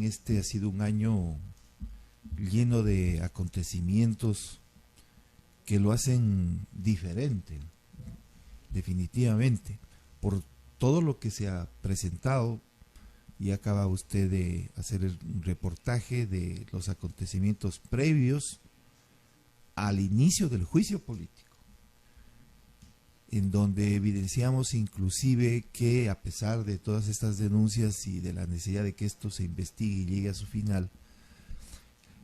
este ha sido un año lleno de acontecimientos que lo hacen diferente, definitivamente, por todo lo que se ha presentado. Y acaba usted de hacer un reportaje de los acontecimientos previos al inicio del juicio político, en donde evidenciamos inclusive que, a pesar de todas estas denuncias y de la necesidad de que esto se investigue y llegue a su final,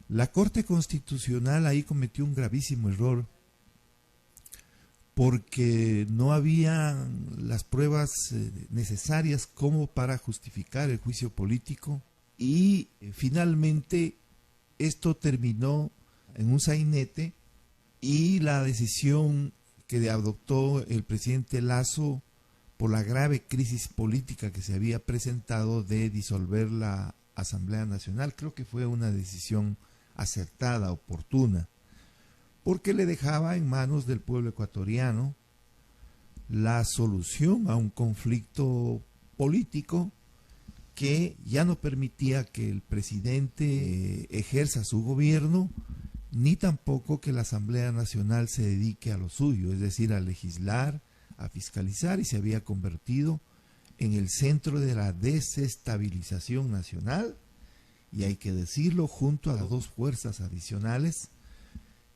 la Corte Constitucional ahí cometió un gravísimo error, porque no había las pruebas necesarias como para justificar el juicio político, y finalmente esto terminó en un sainete, y la decisión que adoptó el presidente Lasso por la grave crisis política que se había presentado de disolver la Asamblea Nacional, creo que fue una decisión acertada, oportuna, porque le dejaba en manos del pueblo ecuatoriano la solución a un conflicto político que ya no permitía que el presidente ejerza su gobierno, ni tampoco que la Asamblea Nacional se dedique a lo suyo, es decir, a legislar, a fiscalizar, y se había convertido en el centro de la desestabilización nacional, y hay que decirlo, junto a las dos fuerzas adicionales,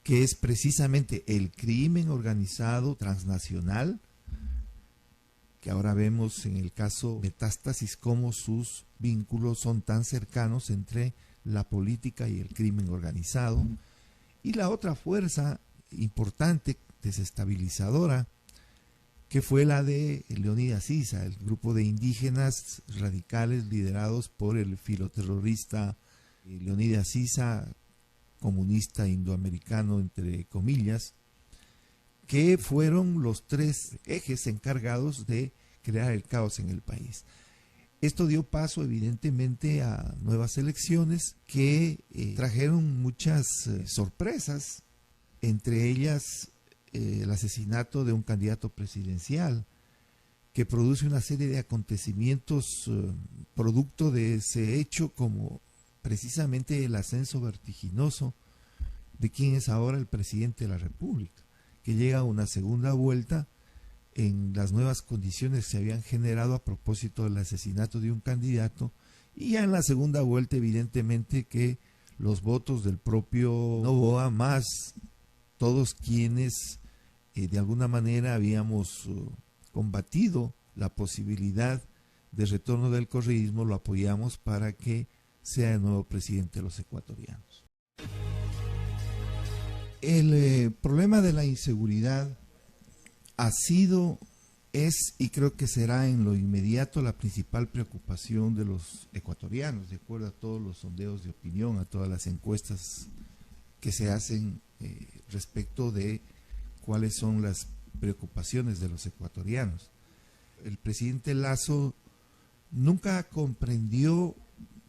que es precisamente el crimen organizado transnacional, que ahora vemos en el caso Metástasis cómo sus vínculos son tan cercanos entre la política y el crimen organizado, y la otra fuerza importante desestabilizadora, que fue la de Leonidas Sisa, el grupo de indígenas radicales liderados por el filoterrorista Leonidas Sisa, comunista indoamericano entre comillas, que fueron los tres ejes encargados de crear el caos en el país. Esto dio paso evidentemente a nuevas elecciones que trajeron muchas sorpresas, entre ellas el asesinato de un candidato presidencial, que produce una serie de acontecimientos producto de ese hecho, como precisamente el ascenso vertiginoso de quien es ahora el presidente de la República, que llega a una segunda vuelta en las nuevas condiciones que se habían generado a propósito del asesinato de un candidato, y ya en la segunda vuelta evidentemente que los votos del propio Noboa, más todos quienes de alguna manera habíamos combatido la posibilidad de retorno del correísmo, lo apoyamos para que sea el nuevo presidente de los ecuatorianos. El problema de la inseguridad ha sido, es y creo que será en lo inmediato la principal preocupación de los ecuatorianos, de acuerdo a todos los sondeos de opinión, a todas las encuestas que se hacen respecto de cuáles son las preocupaciones de los ecuatorianos. El presidente Lasso nunca comprendió,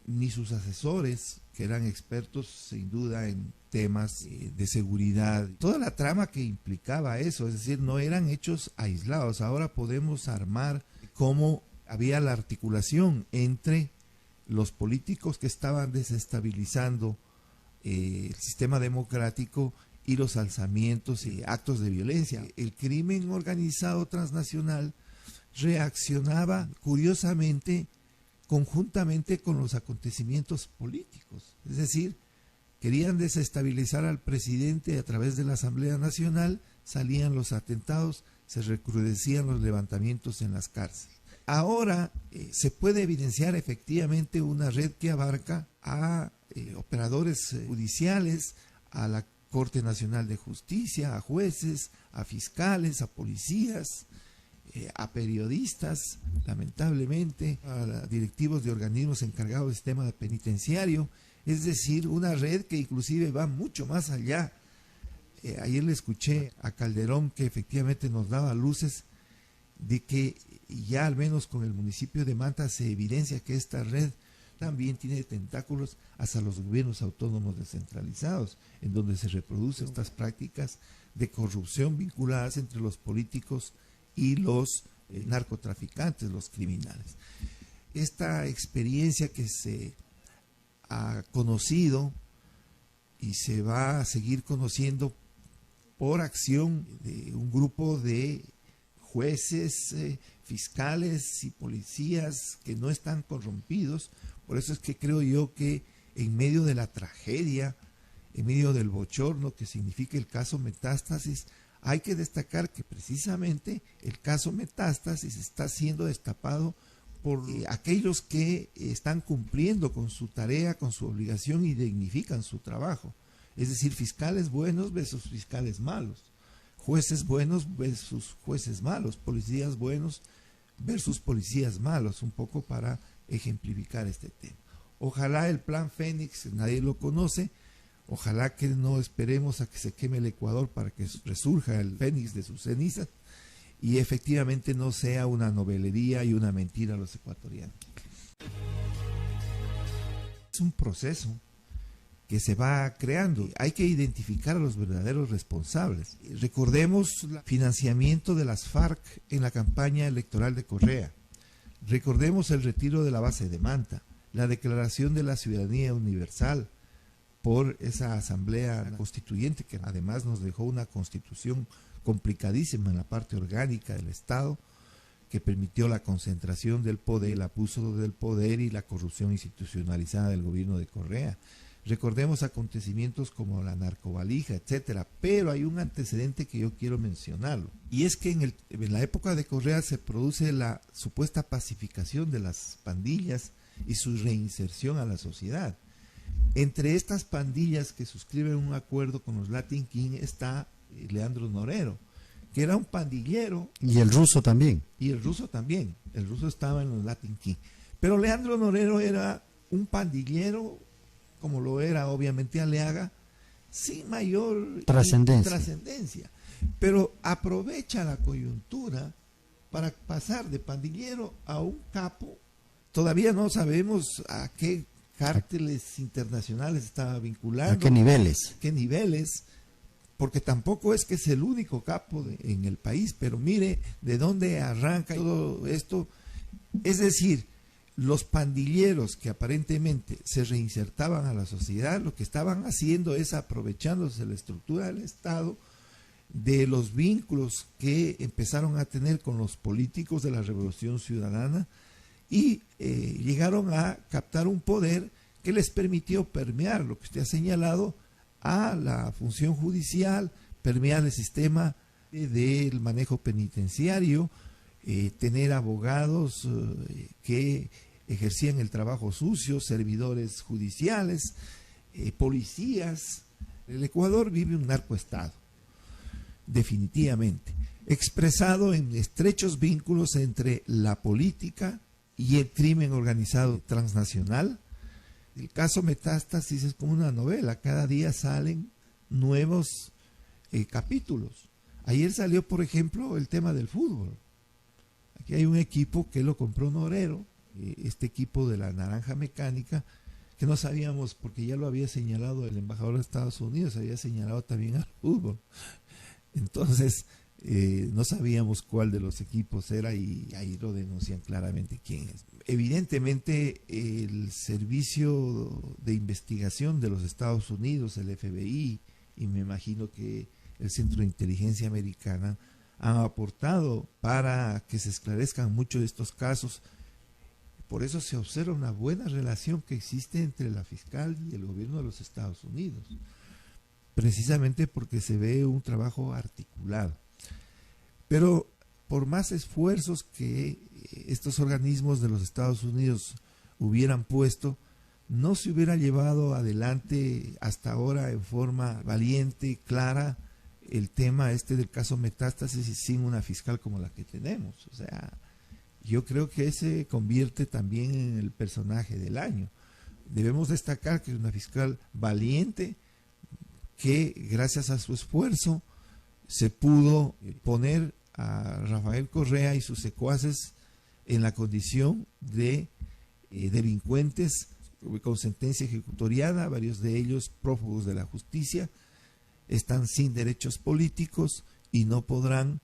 ni sus asesores, que eran expertos sin duda en temas de seguridad, toda la trama que implicaba eso, es decir, no eran hechos aislados. Ahora podemos armar cómo había la articulación entre los políticos que estaban desestabilizando el sistema democrático y los alzamientos y actos de violencia. El crimen organizado transnacional reaccionaba curiosamente conjuntamente con los acontecimientos políticos, es decir, querían desestabilizar al presidente a través de la Asamblea Nacional, salían los atentados, se recrudecían los levantamientos en las cárceles. Ahora se puede evidenciar efectivamente una red que abarca a operadores judiciales, a la Corte Nacional de Justicia, a jueces, a fiscales, a policías, a periodistas, lamentablemente, a directivos de organismos encargados del sistema penitenciario, es decir, una red que inclusive va mucho más allá. Ayer le escuché a Calderón que efectivamente nos daba luces de que ya al menos con el municipio de Manta se evidencia que esta red también tiene tentáculos hasta los gobiernos autónomos descentralizados, en donde se reproducen estas prácticas de corrupción vinculadas entre los políticos y los narcotraficantes, los criminales. Esta experiencia que se ha conocido y se va a seguir conociendo por acción de un grupo de jueces, fiscales y policías que no están corrompidos. Por eso es que creo yo que en medio de la tragedia, en medio del bochorno que significa el caso Metástasis, hay que destacar que precisamente el caso Metástasis está siendo destapado por aquellos que están cumpliendo con su tarea, con su obligación y dignifican su trabajo. Es decir, fiscales buenos versus fiscales malos, jueces buenos versus jueces malos, policías buenos versus policías malos, un poco para ejemplificar este tema. Ojalá el plan Fénix, nadie lo conoce, ojalá que no esperemos a que se queme el Ecuador para que resurja el Fénix de sus cenizas y efectivamente no sea una novelería y una mentira a los ecuatorianos. Es un proceso que se va creando. Hay que identificar a los verdaderos responsables. Recordemos el financiamiento de las FARC en la campaña electoral de Correa. Recordemos el retiro de la base de Manta, la declaración de la ciudadanía universal por esa asamblea constituyente que además nos dejó una constitución complicadísima en la parte orgánica del Estado, que permitió la concentración del poder, el abuso del poder y la corrupción institucionalizada del gobierno de Correa. Recordemos acontecimientos como la narcovalija, etcétera, pero hay un antecedente que yo quiero mencionarlo, y es que en la época de Correa se produce la supuesta pacificación de las pandillas y su reinserción a la sociedad. Entre estas pandillas que suscriben un acuerdo con los Latin King está Leandro Norero, que era un pandillero. Y el ruso también. Y el ruso también, el ruso estaba en los Latin King. Pero Leandro Norero era un pandillero, como lo era obviamente Aliaga, sin mayor trascendencia. Pero aprovecha la coyuntura para pasar de pandillero a un capo. Todavía no sabemos a qué cárteles internacionales estaba vinculado. ¿A qué niveles? ¿Qué niveles? Porque tampoco es que es el único capo en el país, pero mire de dónde arranca todo esto. Es decir, los pandilleros que aparentemente se reinsertaban a la sociedad, lo que estaban haciendo es aprovechándose de la estructura del Estado, de los vínculos que empezaron a tener con los políticos de la Revolución Ciudadana, y llegaron a captar un poder que les permitió permear lo que usted ha señalado a la función judicial, permear el sistema del manejo penitenciario, tener abogados que ejercían el trabajo sucio, servidores judiciales, policías. El Ecuador vive un narcoestado, definitivamente, expresado en estrechos vínculos entre la política y el crimen organizado transnacional. El caso Metástasis es como una novela, cada día salen nuevos capítulos. Ayer salió, por ejemplo, el tema del fútbol. Aquí hay un equipo que lo compró Norero, este equipo de la Naranja Mecánica, que no sabíamos, porque ya lo había señalado el embajador de Estados Unidos, había señalado también al fútbol. Entonces, no sabíamos cuál de los equipos era y ahí lo denuncian claramente quién es. Evidentemente, el Servicio de Investigación de los Estados Unidos, el FBI, y me imagino que el Centro de Inteligencia Americana, han aportado para que se esclarezcan muchos de estos casos. Por eso se observa una buena relación que existe entre la fiscal y el gobierno de los Estados Unidos, precisamente porque se ve un trabajo articulado. Pero por más esfuerzos que estos organismos de los Estados Unidos hubieran puesto, no se hubiera llevado adelante hasta ahora en forma valiente, clara, el tema del caso Metástasis sin una fiscal como la que tenemos. O sea, yo creo que se convierte también en el personaje del año. Debemos destacar que es una fiscal valiente, que gracias a su esfuerzo se pudo poner a Rafael Correa y sus secuaces en la condición de delincuentes con sentencia ejecutoriada, varios de ellos prófugos de la justicia, están sin derechos políticos y no podrán,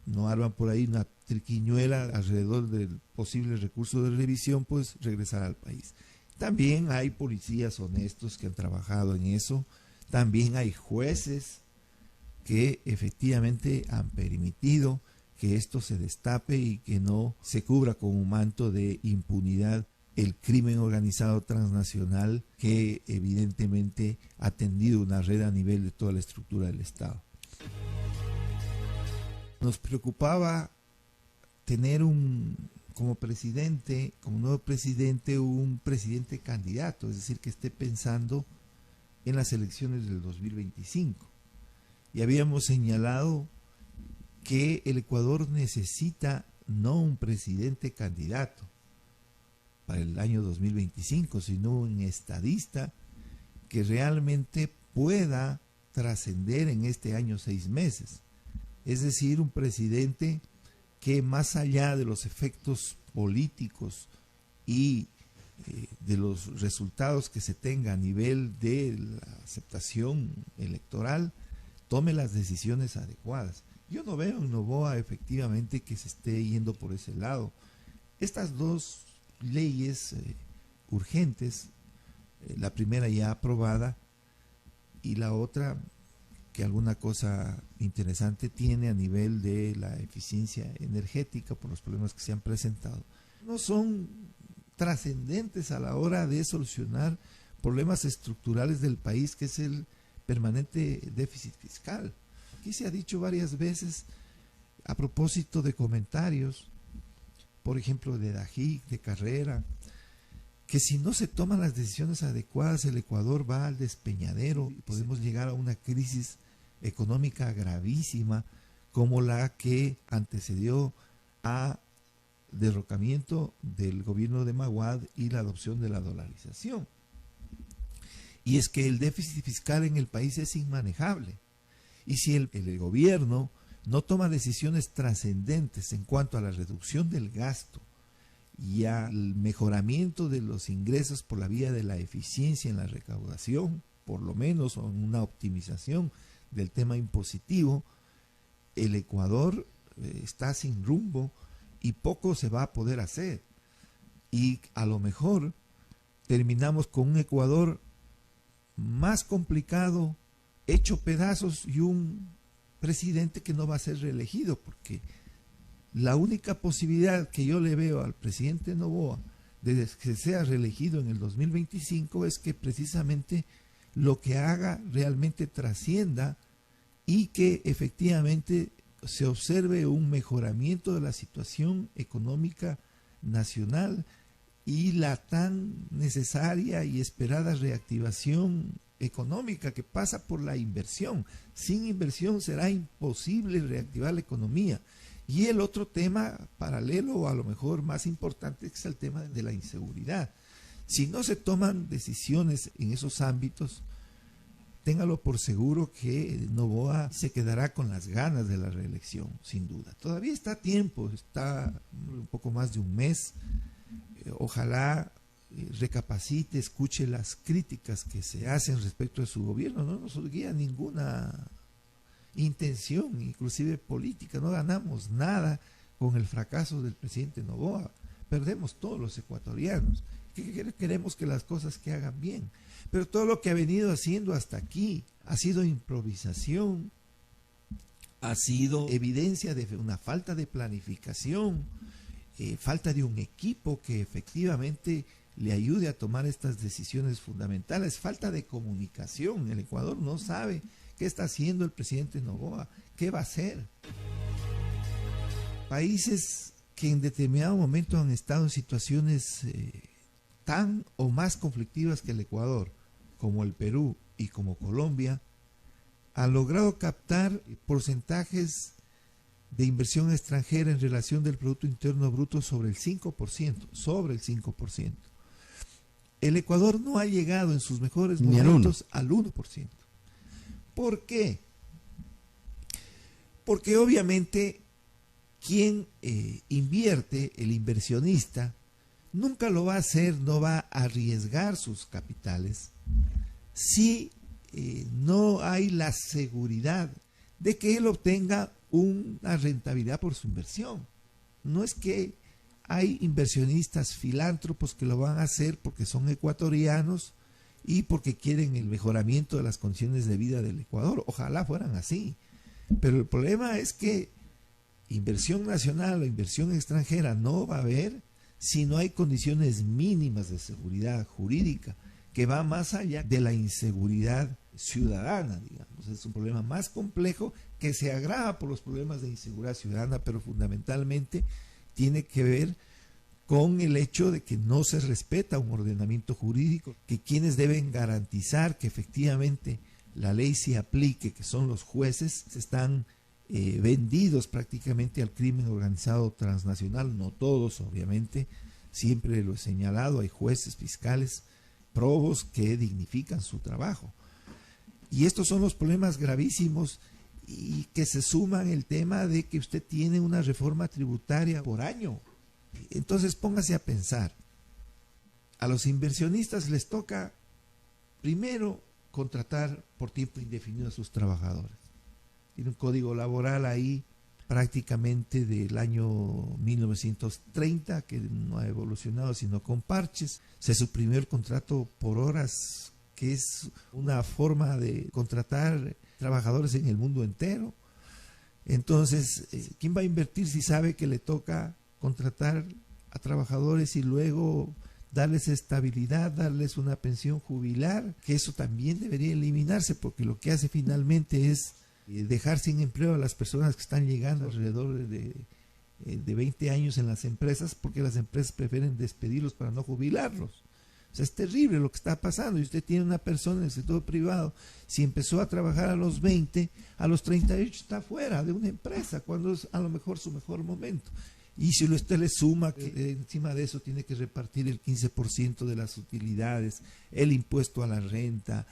no arman por ahí una triquiñuela alrededor del posible recurso de revisión, pues regresar al país. También hay policías honestos que han trabajado en eso, también hay jueces que efectivamente han permitido que esto se destape y que no se cubra con un manto de impunidad el crimen organizado transnacional que evidentemente ha tendido una red a nivel de toda la estructura del Estado. Nos preocupaba tener como nuevo presidente, un presidente candidato, es decir, que esté pensando en las elecciones del 2025. Y habíamos señalado que el Ecuador necesita no un presidente candidato para el año 2025, sino un estadista que realmente pueda trascender en este año 6 meses. Es decir, un presidente que más allá de los efectos políticos y de los resultados que se tenga a nivel de la aceptación electoral, tome las decisiones adecuadas. Yo no veo en Noboa efectivamente que se esté yendo por ese lado. Estas dos leyes urgentes, la primera ya aprobada y la otra que alguna cosa interesante tiene a nivel de la eficiencia energética por los problemas que se han presentado, no son trascendentes a la hora de solucionar problemas estructurales del país, que es el permanente déficit fiscal. Aquí se ha dicho varias veces a propósito de comentarios, por ejemplo de Dajic, de Carrera, que si no se toman las decisiones adecuadas el Ecuador va al despeñadero y podemos llegar a una crisis económica gravísima como la que antecedió a derrocamiento del gobierno de Maguad y la adopción de la dolarización. Y es que el déficit fiscal en el país es inmanejable. Y si el gobierno no toma decisiones trascendentes en cuanto a la reducción del gasto y al mejoramiento de los ingresos por la vía de la eficiencia en la recaudación, por lo menos, o en una optimización del tema impositivo, el Ecuador está sin rumbo y poco se va a poder hacer. Y a lo mejor terminamos con un Ecuador más complicado, hecho pedazos, y un presidente que no va a ser reelegido, porque la única posibilidad que yo le veo al presidente Noboa de que sea reelegido en el 2025 es que precisamente lo que haga realmente trascienda y que efectivamente se observe un mejoramiento de la situación económica nacional y la tan necesaria y esperada reactivación económica que pasa por la inversión. Sin inversión será imposible reactivar la economía. Y el otro tema paralelo, o a lo mejor más importante, es el tema de la inseguridad. Si no se toman decisiones en esos ámbitos, téngalo por seguro que Noboa se quedará con las ganas de la reelección, sin duda. Todavía está a tiempo, está un poco más de un mes. Ojalá recapacite, escuche las críticas que se hacen respecto de su gobierno. No nos guía ninguna intención, inclusive política. No ganamos nada con el fracaso del presidente Noboa. Perdemos todos los ecuatorianos. Queremos que las cosas que hagan bien. Pero todo lo que ha venido haciendo hasta aquí ha sido improvisación, ha sido evidencia de una falta de planificación, falta de un equipo que efectivamente le ayude a tomar estas decisiones fundamentales, falta de comunicación. El Ecuador no sabe qué está haciendo el presidente Noboa, qué va a hacer. Países que en determinado momento han estado en situaciones tan o más conflictivas que el Ecuador, como el Perú y como Colombia, han logrado captar porcentajes de inversión extranjera en relación del Producto Interno Bruto sobre el 5%, sobre el 5%. El Ecuador no ha llegado en sus mejores momentos al 1%. ¿Por qué? Porque obviamente quien invierte, el inversionista, nunca lo va a hacer, no va a arriesgar sus capitales si no hay la seguridad de que él obtenga una rentabilidad por su inversión. No es que hay inversionistas filántropos que lo van a hacer porque son ecuatorianos y porque quieren el mejoramiento de las condiciones de vida del Ecuador. Ojalá fueran así. Pero el problema es que inversión nacional o inversión extranjera no va a haber si no hay condiciones mínimas de seguridad jurídica, que va más allá de la inseguridad ciudadana, digamos. Es un problema más complejo que se agrava por los problemas de inseguridad ciudadana, pero fundamentalmente tiene que ver con el hecho de que no se respeta un ordenamiento jurídico, que quienes deben garantizar que efectivamente la ley se aplique, que son los jueces, están vendidos prácticamente al crimen organizado transnacional, no todos obviamente, siempre lo he señalado, hay jueces, fiscales, probos que dignifican su trabajo. Y estos son los problemas gravísimos y que se suman el tema de que usted tiene una reforma tributaria por año. Entonces póngase a pensar, a los inversionistas les toca primero contratar por tiempo indefinido a sus trabajadores. Tiene un código laboral ahí prácticamente del año 1930 que no ha evolucionado sino con parches. Se suprimió el contrato por horas, que es una forma de contratar trabajadores en el mundo entero. Entonces, ¿quién va a invertir si sabe que le toca contratar a trabajadores y luego darles estabilidad, darles una pensión jubilar? Que eso también debería eliminarse, porque lo que hace finalmente es dejar sin empleo a las personas que están llegando alrededor de 20 años en las empresas, porque las empresas prefieren despedirlos para no jubilarlos. O sea, es terrible lo que está pasando. Y usted tiene una persona en el sector privado, si empezó a trabajar a los 20, a los 38 está fuera de una empresa, cuando es a lo mejor su mejor momento. Y si usted le suma que encima de eso tiene que repartir el 15% de las utilidades, el impuesto a la renta,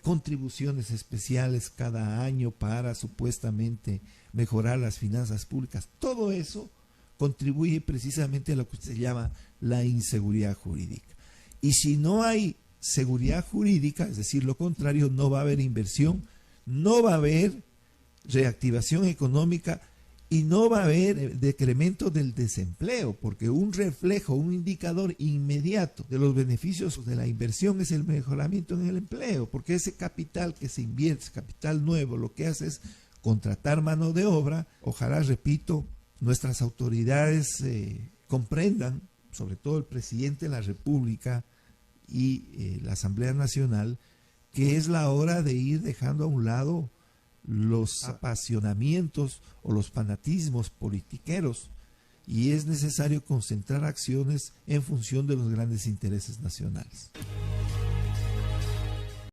contribuciones especiales cada año para supuestamente mejorar las finanzas públicas, todo eso contribuye precisamente a lo que se llama la inseguridad jurídica. Y si no hay seguridad jurídica, es decir, lo contrario, no va a haber inversión, no va a haber reactivación económica y no va a haber decremento del desempleo, porque un reflejo, un indicador inmediato de los beneficios de la inversión es el mejoramiento en el empleo, porque ese capital que se invierte, ese capital nuevo, lo que hace es contratar mano de obra. Ojalá, repito, nuestras autoridades comprendan, sobre todo el presidente de la República y la Asamblea Nacional, que es la hora de ir dejando a un lado los apasionamientos o los fanatismos politiqueros, y es necesario concentrar acciones en función de los grandes intereses nacionales.